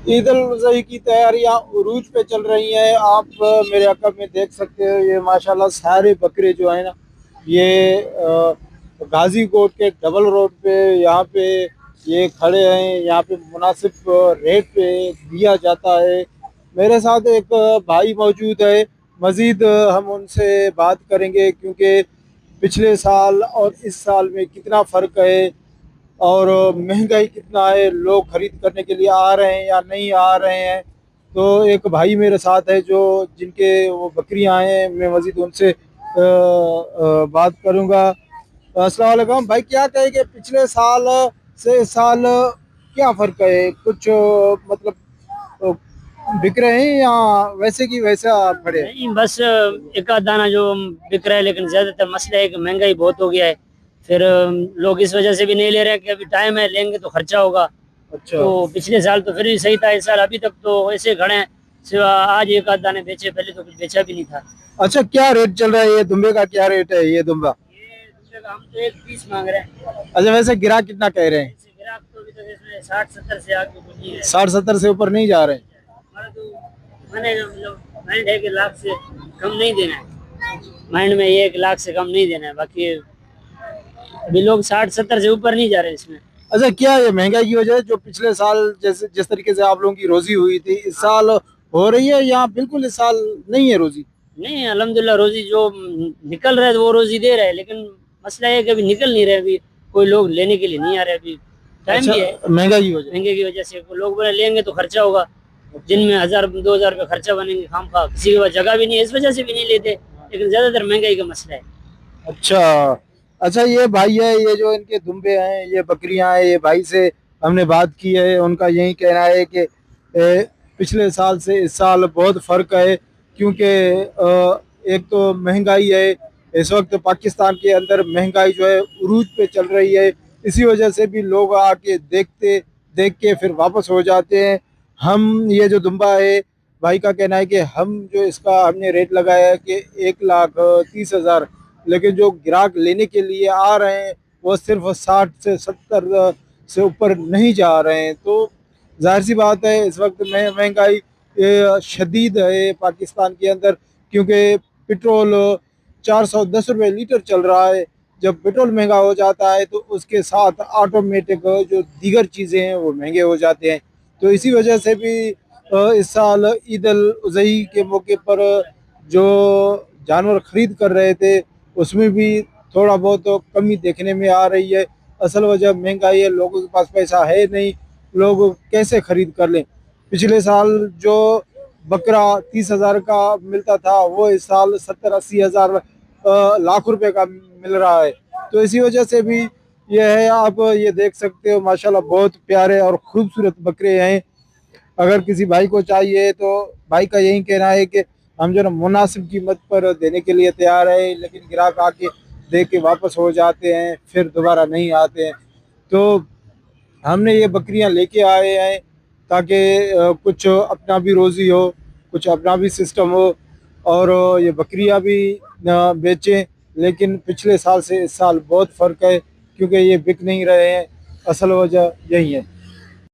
ईद उल अज़हा की तैयारियां उरूज पे चल रही हैं। आप मेरे अकब में देख सकते हो, ये माशाल्लाह सारे बकरे जो है ना, ये गाजी कोट के डबल रोड पे यहाँ पे ये खड़े हैं। यहाँ पे मुनासिब रेट पे दिया जाता है। मेरे साथ एक भाई मौजूद है। मज़ीद हम उनसे बात करेंगे, क्योंकि पिछले साल और इस साल में कितना फ़र्क है और महंगाई कितना है, लोग खरीद करने के लिए आ रहे हैं या नहीं आ रहे हैं। तो एक भाई मेरे साथ है जो जिनके वो बकरियां हैं, मैं मजीद उनसे बात करूंगा। अस्सलाम वालेकुम भाई, क्या कहेंगे पिछले साल से इस साल क्या फ़र्क है? कुछ मतलब बिक रहे हैं या वैसे की वैसा खड़े हैं? नहीं, बस एक आध दाना जो बिक रहा है, लेकिन ज्यादातर मसला है कि महंगाई बहुत हो गया है। फिर लोग इस वजह से भी नहीं ले रहे हैं कि अभी टाइम है, लेंगे तो खर्चा होगा। अच्छा। तो पिछले साल तो फिर भी सही था, इस साल अभी तक तो ऐसे खड़े हैं। सिवा आज एक आध दाने बेचे, पहले तो कुछ बेचा भी नहीं था। अच्छा, क्या रेट चल रहा है? ये दुम्बे का क्या रेट है, ये दुम्बा? ये दूसरे का हम तो 1 20 मांग रहे हैं। अच्छा, वैसे गिराह कितना कह रहे हैं? ऐसे ग्राहक तो अभी तक इसमें 60 70 से आगे पूंजी है। 60 70 से ऊपर नहीं जा रहे हैं? हमारा तो माने मतलब माइंड है कि लाख से कम नहीं देना है। माइंड में ये 1 लाख से कम नहीं देना है। बाकी अभी लोग 60 70 से ऊपर नहीं जा रहे इसमें। अच्छा, क्या ये महंगाई की वजह है? जो पिछले साल जैसे जिस तरीके से आप लोगों की रोजी हुई थी, इस साल हो रही है या बिल्कुल इस साल नहीं है रोजी? नहीं, अल्हम्दुलिल्लाह रोजी जो निकल रहा है तो वो रोजी दे रहा है, लेकिन मसला है कि अभी निकल नहीं रहे। अभी कोई लोग लेने के लिए नहीं आ रहे। अभी टाइम अच्छा, भी है, महंगाई की वजह। महंगे की वजह से लोग बोले लेंगे तो खर्चा होगा। दिन में 1000 2000 रुपये खर्चा बनेंगे खाम खा, किसी के पास जगह भी नहीं है, इस वजह से भी नहीं लेते। लेकिन ज्यादातर महंगाई का मसला है। अच्छा। अच्छा, ये भाई है, ये जो इनके दुम्बे हैं, ये बकरियां हैं, ये भाई से हमने बात की है। उनका यही कहना है कि पिछले साल से इस साल बहुत फ़र्क है, क्योंकि एक तो महंगाई है। इस वक्त पाकिस्तान के अंदर महंगाई जो है उरूज पे चल रही है। इसी वजह से भी लोग आके देख के फिर वापस हो जाते हैं। हम ये जो दुम्बा है, भाई का कहना है कि हम जो इसका हमने रेट लगाया है कि 1,30,000, लेकिन जो ग्राहक लेने के लिए आ रहे हैं वो सिर्फ 60 से 70 से ऊपर नहीं जा रहे हैं। तो जाहिर सी बात है, इस वक्त में महंगाई शदीद है पाकिस्तान के अंदर, क्योंकि पेट्रोल 410 रुपये लीटर चल रहा है। जब पेट्रोल महंगा हो जाता है तो उसके साथ ऑटोमेटिक जो दीगर चीज़ें हैं वो महंगे हो जाते हैं। तो इसी वजह से भी इस साल ईद उल अज़ही के मौके पर जो जानवर खरीद कर रहे थे, उसमें भी थोड़ा बहुत तो कमी देखने में आ रही है। असल वजह महंगाई है, लोगों के पास पैसा है नहीं, लोग कैसे खरीद कर लें। पिछले साल जो बकरा 30,000 का मिलता था, वो इस साल 70 80 हज़ार लाख रुपए का मिल रहा है। तो इसी वजह से भी ये है। आप ये देख सकते हो, माशाल्लाह बहुत प्यारे और खूबसूरत बकरे हैं। अगर किसी भाई को चाहिए तो भाई का यही कहना है कि हम जो ना मुनासिब कीमत पर देने के लिए तैयार है, लेकिन ग्राहक आके दे के वापस हो जाते हैं, फिर दोबारा नहीं आते हैं। तो हमने ये बकरियां लेके आए हैं ताकि कुछ अपना भी रोज़ी हो, कुछ अपना भी सिस्टम हो, और ये बकरियां भी बेचें। लेकिन पिछले साल से इस साल बहुत फ़र्क है, क्योंकि ये बिक नहीं रहे हैं। असल वजह यही है।